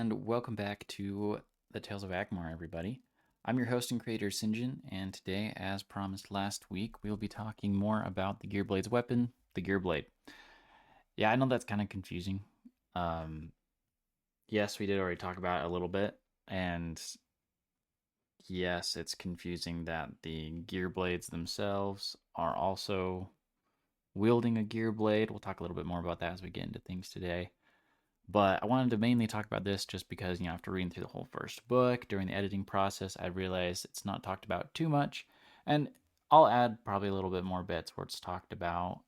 and welcome back to the Tales of Agmar, everybody. I'm your host and creator, Sinjin, and today, as promised last week, we'll be talking more about the Gearblade's weapon, the Gearblade. Yeah, I know that's kind of confusing. Um, yes, we did already talk about it a little bit, and yes, it's confusing that the Gearblades themselves are also wielding a Gearblade. We'll talk a little bit more about that as we get into things today. But I wanted to mainly talk about this just because, after reading through the whole first book, during the editing process, I realized it's not talked about too much. And I'll add probably a little bit more bits where it's talked about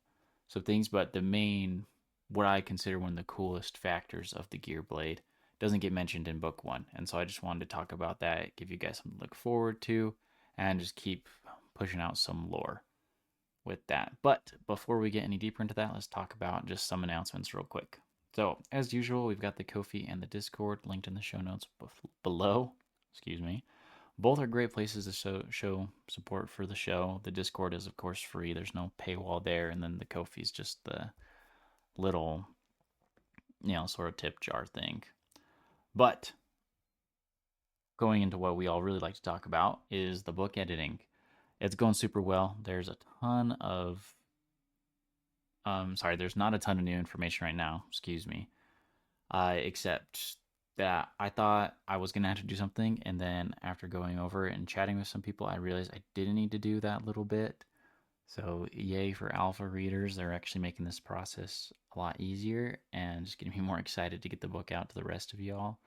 some things, but the main, what I consider one of the coolest factors of the Gearblade, doesn't get mentioned in book one. And so I just wanted to talk about that, give you guys something to look forward to, and just keep pushing out some lore with that. But before we get any deeper into that, let's talk about just some announcements real quick. So, as usual, we've got the Ko-fi and the Discord linked in the show notes below. Excuse me. Both are great places to show support for the show. The Discord is, of course, free. There's no paywall there. And then the Ko-fi is just the little, sort of tip jar thing. But going into what we all really like to talk about is the book editing. It's going super well. There's a ton of there's not a ton of new information right now, excuse me. Except that I thought I was gonna have to do something, and then after going over it and chatting with some people, I realized I didn't need to do that little bit. So yay for alpha readers. They're actually making this process a lot easier and just getting me more excited to get the book out to the rest of y'all.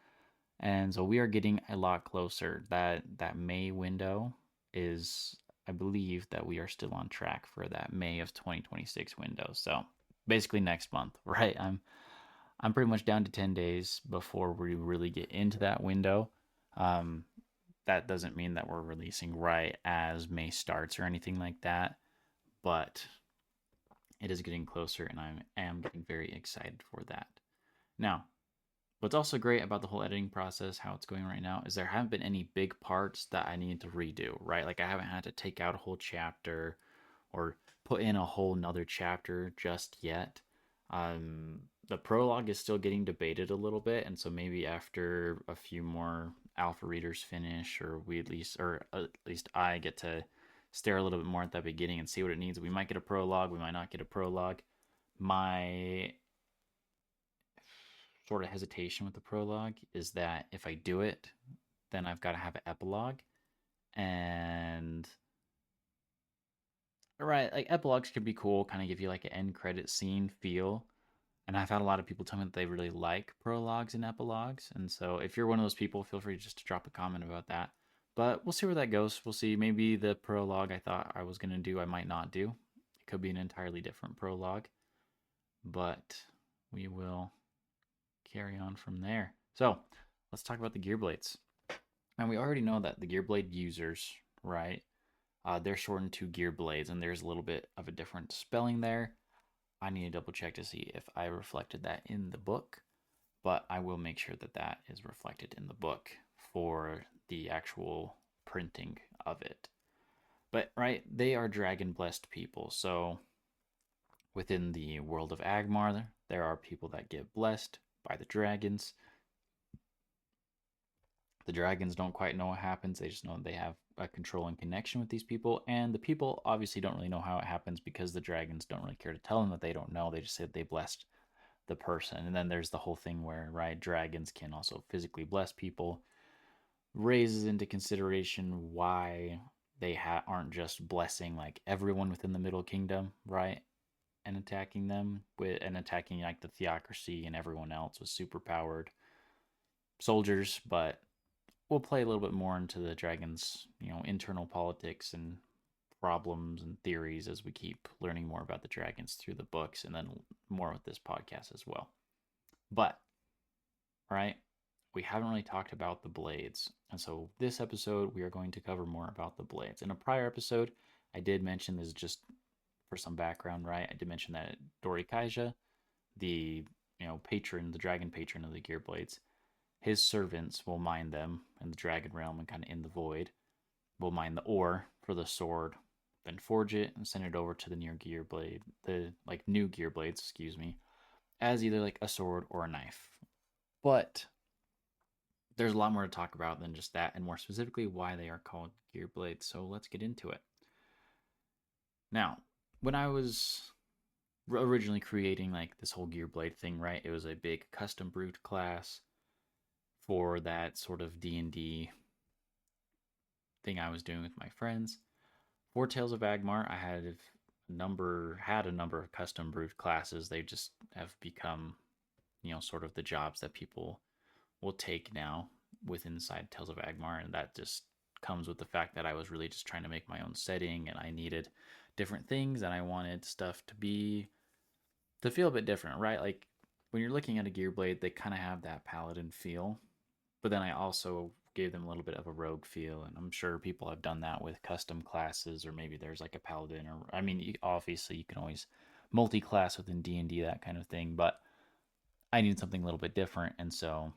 And so we are getting a lot closer. That May window is, I believe that we are still on track for that May of 2026 window. So basically next month, right? I'm pretty much down to 10 days before we really get into that window. That doesn't mean that we're releasing right as May starts or anything like that, but it is getting closer, and I am getting very excited for that. Now, what's also great about the whole editing process, how it's going right now, is there haven't been any big parts that I need to redo, right? Like I haven't had to take out a whole chapter or put in a whole nother chapter just yet. The prologue is still getting debated a little bit, and so maybe after a few more alpha readers finish, or at least I get to stare a little bit more at that beginning and see what it needs. We might get a prologue, we might not get a prologue. My sort of hesitation with the prologue is that if I do it, then I've got to have an epilogue. And right, like epilogues could be cool, kind of give you like an end credit scene feel. And I've had a lot of people tell me that they really like prologues and epilogues. And so if you're one of those people, feel free just to drop a comment about that. But we'll see where that goes. We'll see. Maybe the prologue I thought I was going to do, I might not do. It could be an entirely different prologue. But we will carry on from there. So let's talk about the Gearblades. And we already know that the Gearblade users, right, they're shortened to Gearblades, and there's a little bit of a different spelling there. I need to double check to see if I reflected that in the book, but I will make sure that that is reflected in the book for the actual printing of it. But, right, they are dragon blessed people, so within the world of Agmar, there are people that get blessed by the dragons. The dragons don't quite know what happens. They just know they have a controlling connection with these people. And the people obviously don't really know how it happens because the dragons don't really care to tell them that they don't know. They just say they blessed the person. And then there's the whole thing where, right, dragons can also physically bless people. Raises into consideration why they aren't just blessing like everyone within the Middle Kingdom, right? And attacking them attacking like the theocracy and everyone else with superpowered soldiers, but we'll play a little bit more into the dragons, internal politics and problems and theories as we keep learning more about the dragons through the books, and then more with this podcast as well. But, right, we haven't really talked about the blades. And so this episode, we are going to cover more about the blades. In a prior episode, I did mention this just for some background, right? I did mention that Dorikaija, the patron, the dragon patron of the Gearblades, his servants will mine them in the dragon realm and kind of in the void. Will mine the ore for the sword, then forge it and send it over to the new Gearblades, excuse me, as either like a sword or a knife. But there's a lot more to talk about than just that, and more specifically, why they are called Gearblades. So let's get into it. Now, when I was originally creating like this whole Gearblade thing, right, it was a big custom brute class for that sort of D&D thing I was doing with my friends. For Tales of Agmar, I had a number of custom brute classes. They just have become, sort of the jobs that people will take now with inside Tales of Agmar, and that just comes with the fact that I was really just trying to make my own setting, and I needed different things, and I wanted stuff to feel a bit different, right? Like when you're looking at a Gearblade, they kind of have that paladin feel, but then I also gave them a little bit of a rogue feel, and I'm sure people have done that with custom classes, or maybe there's like a paladin, or I mean, obviously you can always multi-class within D&D, that kind of thing, but I needed something a little bit different, and so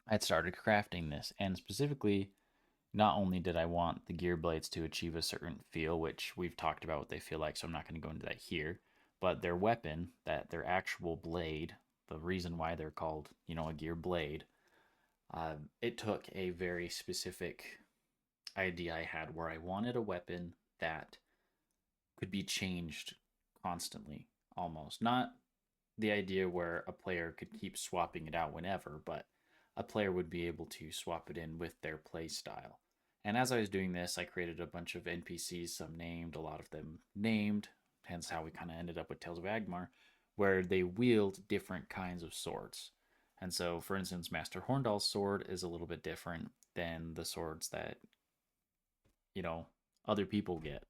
I started crafting this. And specifically, not only did I want the Gearblades to achieve a certain feel, which we've talked about what they feel like, so I'm not going to go into that here, but their weapon, that their actual blade, the reason why they're called, a gear blade, it took a very specific idea I had where I wanted a weapon that could be changed constantly, almost. Not the idea where a player could keep swapping it out whenever, but a player would be able to swap it in with their play style. And as I was doing this, I created a bunch of NPCs, some named, a lot of them named, hence how we kind of ended up with Tales of Agmar, where they wield different kinds of swords. And so, for instance, Master Horndal's sword is a little bit different than the swords that, you know, other people get,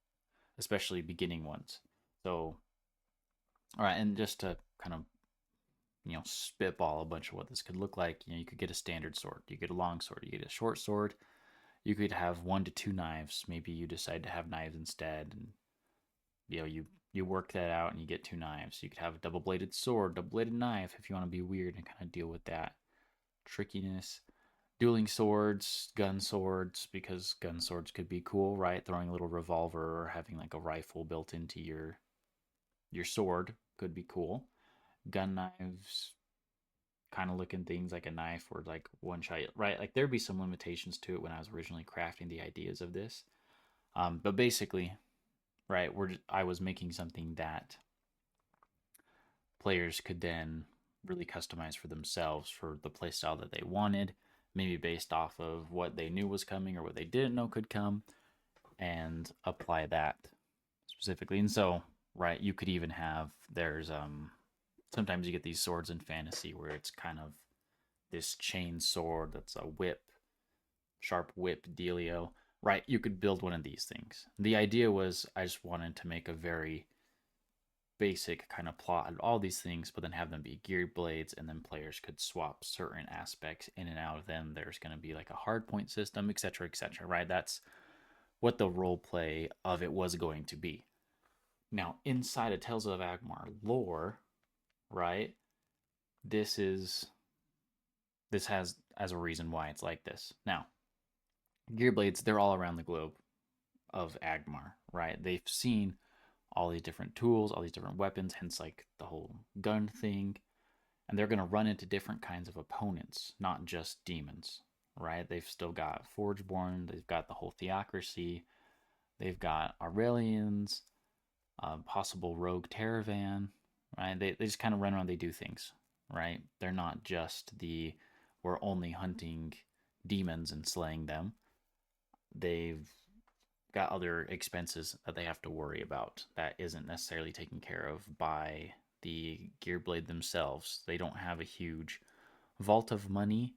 especially beginning ones. So, all right, and just to kind of spitball a bunch of what this could look like. You could get a standard sword, you get a long sword, you get a short sword, you could have 1 to 2 knives. Maybe you decide to have knives instead, and you work that out and you get 2 knives. You could have a double-bladed sword, double-bladed knife if you want to be weird and kind of deal with that trickiness. Dueling swords, gun swords, because gun swords could be cool, right? Throwing a little revolver or having like a rifle built into your sword could be cool. Gun knives, kind of looking things like a knife or like one shot, right? Like there'd be some limitations to it when I was originally crafting the ideas of this. But basically, right, I was making something that players could then really customize for themselves for the playstyle that they wanted, maybe based off of what they knew was coming or what they didn't know could come, and apply that specifically. And so, right, you could even have there's sometimes you get these swords in fantasy where it's kind of this chain sword that's a whip, sharp whip dealio. Right, you could build one of these things. The idea was I just wanted to make a very basic kind of plot of all these things, but then have them be geared blades, and then players could swap certain aspects in and out of them. There's going to be like a hard point system, etc., etc. Right? That's what the role play of it was going to be. Now, inside of Tales of Agmar lore, right? This has as a reason why it's like this. Now, Gearblades, they're all around the globe of Agmar, right? They've seen all these different tools, all these different weapons, hence like the whole gun thing. And they're going to run into different kinds of opponents, not just demons, right? They've still got Forgeborn, they've got the whole Theocracy, they've got Aurelians, possible Rogue Caravan, right? They just kind of run around, they do things, right? They're not just we're only hunting demons and slaying them. They've got other expenses that they have to worry about that isn't necessarily taken care of by the Gearblade themselves. They don't have a huge vault of money.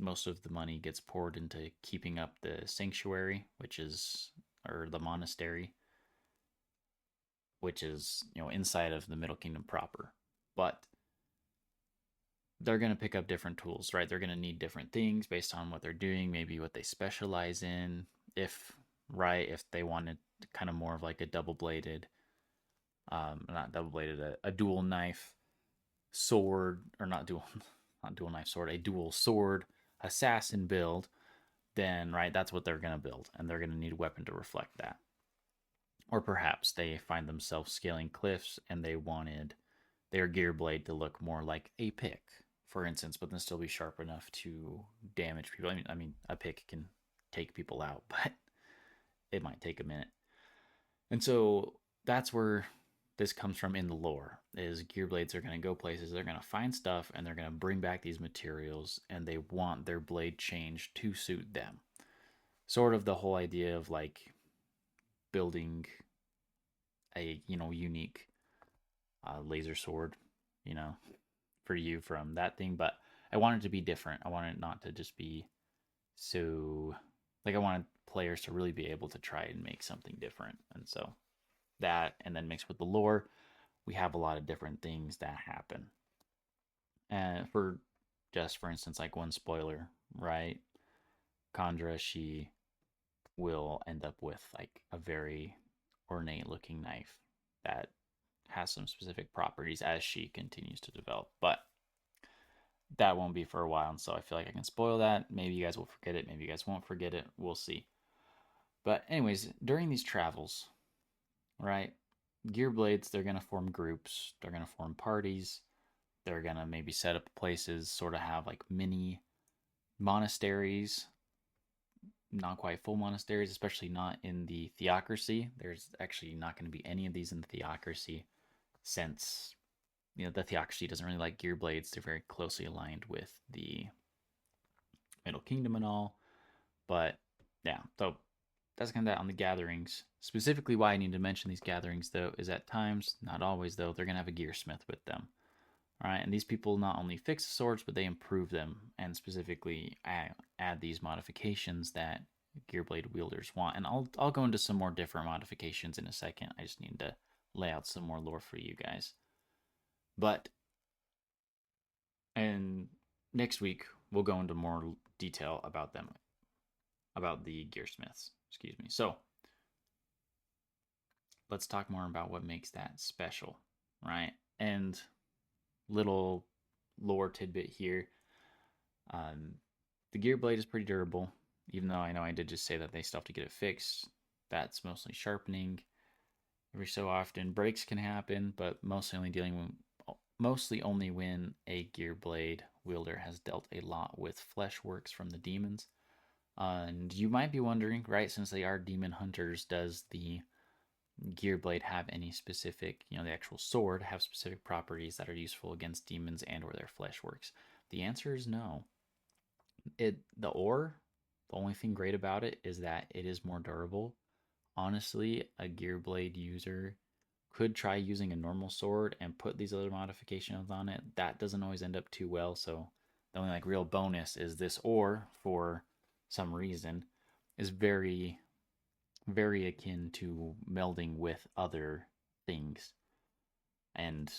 Most of the money gets poured into keeping up the sanctuary, or the monastery, which is inside of the Middle Kingdom proper. But they're going to pick up different tools, right? They're going to need different things based on what they're doing, maybe what they specialize in. If they wanted kind of more of like a double-bladed, not double-bladed, a dual knife sword, or not dual knife sword, a dual sword assassin build, then right, that's what they're going to build, and they're going to need a weapon to reflect that. Or perhaps they find themselves scaling cliffs and they wanted their gear blade to look more like a pick, for instance, but then still be sharp enough to damage people. I mean, a pick can take people out, but it might take a minute. And so that's where this comes from in the lore is Gearblades are going to go places, they're going to find stuff, and they're going to bring back these materials, and they want their blade changed to suit them. Sort of the whole idea of like building a unique laser sword, you know, for you from that thing. But I want it to be different. I want it not to just be so like I wanted players to really be able to try and make something different. And so that, and then mixed with the lore, we have a lot of different things that happen. And for instance, like one spoiler, right? Kandra, she will end up with like a very ornate looking knife that has some specific properties as she continues to develop. But that won't be for a while, and so I feel like I can spoil that. Maybe you guys will forget it, maybe you guys won't forget it. We'll see. But anyways, during these travels, right? Gearblades, they're gonna form groups, they're gonna form parties, they're gonna maybe set up places, sort of have like mini monasteries, not quite full monasteries, especially not in the theocracy. There's actually not going to be any of these in the theocracy since the theocracy doesn't really like Gearblades. They're very closely aligned with the Middle Kingdom and all. But yeah, so that's kind of that on the gatherings. Specifically, why I need to mention these gatherings, though, is at times, not always, though, they're going to have a Gearsmith with them. All right, and these people not only fix the swords, but they improve them and specifically add these modifications that Gearblade wielders want. And I'll go into some more different modifications in a second. I just need to lay out some more lore for you guys. But and next week we'll go into more detail about them, about the Gearsmiths. Excuse me. So let's talk more about what makes that special, right? And little lore tidbit here. The Gearblade is pretty durable, even though I know I did just say that they still have to get it fixed. That's mostly sharpening. Every so often, breaks can happen, but mostly only when a Gearblade wielder has dealt a lot with flesh works from the demons. And you might be wondering, right, since they are demon hunters, does the Gearblade have any specific, the actual sword have specific properties that are useful against demons and or their flesh works? The answer is no. The only thing great about it is that it is more durable. Honestly, a Gearblade user could try using a normal sword and put these other modifications on it. That doesn't always end up too well, so the only real bonus is this ore, for some reason, is very very akin to melding with other things. And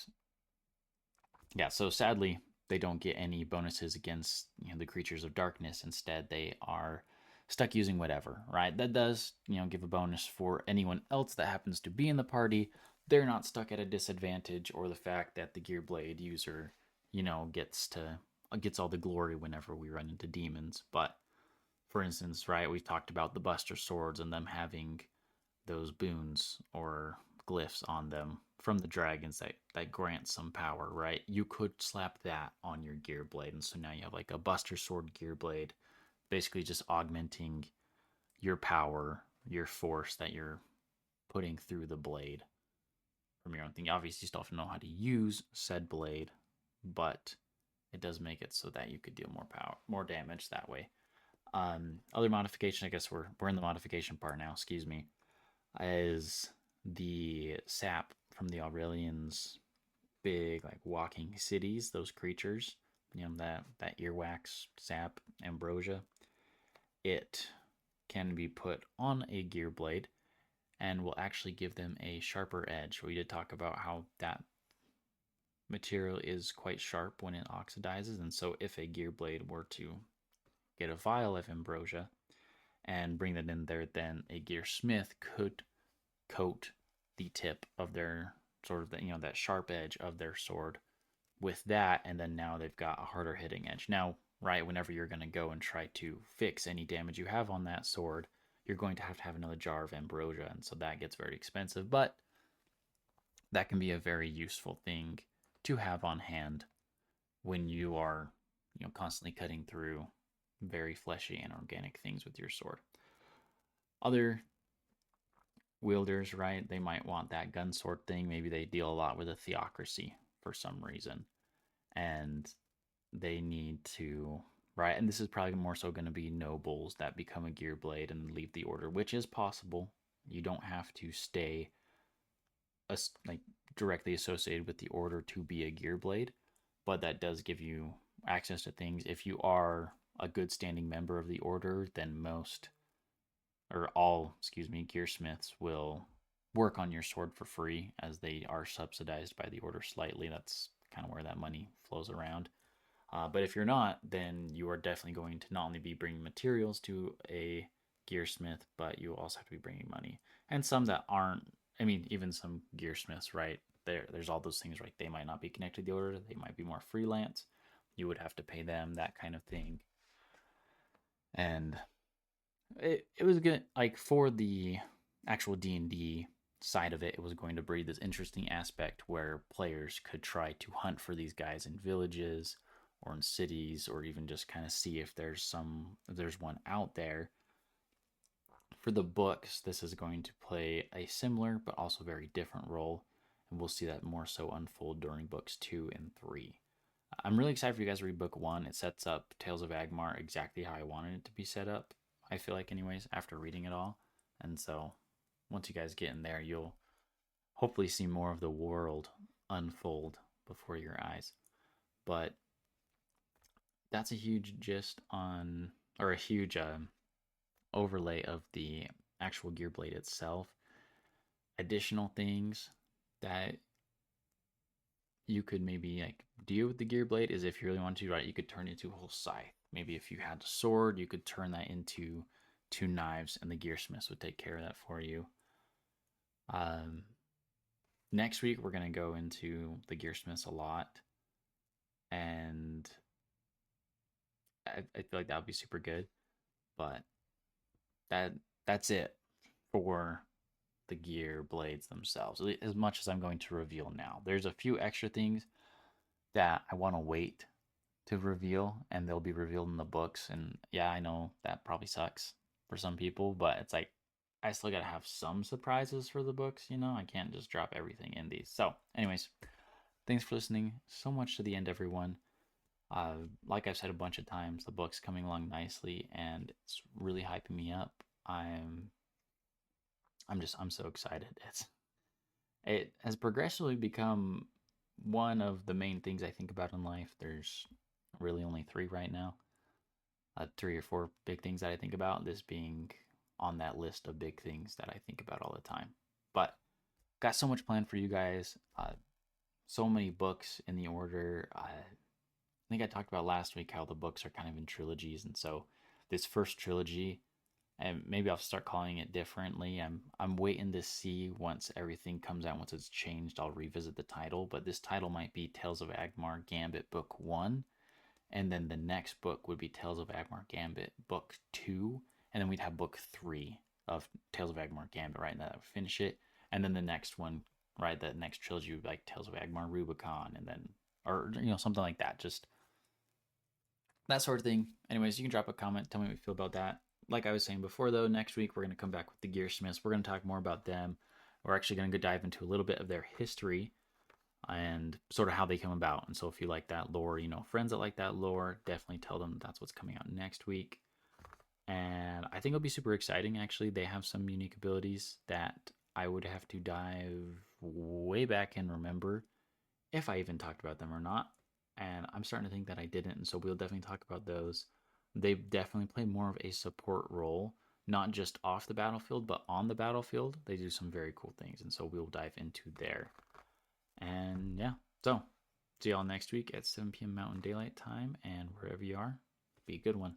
yeah, so sadly, they don't get any bonuses against the creatures of darkness. Instead, they are stuck using whatever, right? That does, give a bonus for anyone else that happens to be in the party. They're not stuck at a disadvantage, or the fact that the Gearblade user, gets all the glory whenever we run into demons. But for instance, right, we've talked about the Buster Swords and them having those boons or glyphs on them from the dragons that grant some power, right? You could slap that on your Gearblade, and so now you have like a Buster Sword Gearblade, basically just augmenting your power, your force that you're putting through the blade from your own thing. Obviously, you still have to know how to use said blade, but it does make it so that you could deal more damage that way. Other modification, I guess we're in the modification part now, excuse me, is the sap from the Aurelians' big like walking cities, those creatures, that earwax sap, ambrosia. It can be put on a Gearblade and will actually give them a sharper edge. We did talk about how that material is quite sharp when it oxidizes, and so if a Gearblade were to get a vial of ambrosia and bring that in there, then a Gearsmith could coat the tip of their sort of that sharp edge of their sword with that, and then now they've got a harder hitting edge. Now, right, whenever you're going to go and try to fix any damage you have on that sword, you're going to have another jar of ambrosia, and so that gets very expensive, but that can be a very useful thing to have on hand when you are, constantly cutting through very fleshy and organic things with your sword. Other wielders, right? They might want that gun sword thing. Maybe they deal a lot with a theocracy for some reason. And they need to, right? And this is probably more so going to be nobles that become a Gearblade and leave the order, which is possible. You don't have to stay like directly associated with the order to be a Gearblade, but that does give you access to things. If you are a good standing member of the order, then most or all, Gearsmiths will work on your sword for free as they are subsidized by the order slightly. That's kind of where that money flows around. But if you're not, then you are definitely going to not only be bringing materials to a Gearsmith, but you also have to be bringing money. And some that aren't, I mean, even some Gearsmiths, right? There's all those things, right? They might not be connected to the order. They might be more freelance. You would have to pay them, that kind of thing. And it was good, like for the actual D&D side of it, it was going to breed this interesting aspect where players could try to hunt for these guys in villages or in cities, or even just kind of see if there's one out there. For the books, this is going to play a similar but also very different role, and we'll see that more so unfold during books 2 and 3. I'm really excited for you guys to read book 1. It sets up Tales of Agmar exactly how I wanted it to be set up, I feel like, anyways, after reading it all. And so once you guys get in there, you'll hopefully see more of the world unfold before your eyes. But that's a huge gist on, or a huge overlay of the actual Gearblade itself. Additional things that you could maybe like deal with the Gearblade is, if you really want to, right, you could turn it into a whole scythe. Maybe if you had a sword, you could turn that into 2 knives, and the Gearsmiths would take care of that for you. Next week we're gonna go into the Gearsmiths a lot, and I feel like that would be super good. But that's it for the Gearblades themselves, as much as I'm going to reveal now. There's a few extra things that I want to wait to reveal, and they'll be revealed in the books. And yeah, I know that probably sucks for some people, but it's like I still gotta have some surprises for the books, I can't just drop everything in these. So anyways, thanks for listening so much to the end, everyone. Like I've said a bunch of times, the book's coming along nicely, and it's really hyping me up. I'm so excited. It has progressively become one of the main things I think about in life. There's really only 3 right now. 3 or 4 big things that I think about, this being on that list of big things that I think about all the time. But got so much planned for you guys. So many books in the order. I think I talked about last week how the books are kind of in trilogies, and so this first trilogy, and maybe I'll start calling it differently. I'm waiting to see once everything comes out, once it's changed, I'll revisit the title. But this title might be Tales of Agmar Gambit Book 1, and then the next book would be Tales of Agmar Gambit Book 2, and then we'd have Book 3 of Tales of Agmar Gambit, right? And that would finish it. And then the next one, right, the next trilogy would be like Tales of Agmar Rubicon, and then, or, something like that. Just that sort of thing. Anyways, you can drop a comment, tell me what you feel about that. Like I was saying before, though, next week we're going to come back with the Gearsmiths. We're going to talk more about them. We're actually going to go dive into a little bit of their history and sort of how they come about. And so if you like that lore, friends that like that lore, definitely tell them that's what's coming out next week. And I think it'll be super exciting, actually. They have some unique abilities that I would have to dive way back and remember if I even talked about them or not. And I'm starting to think that I didn't, and so we'll definitely talk about those. They definitely play more of a support role, not just off the battlefield, but on the battlefield. They do some very cool things, and so we'll dive into there. And yeah, so see y'all next week at 7 p.m. Mountain Daylight Time, and wherever you are, be a good one.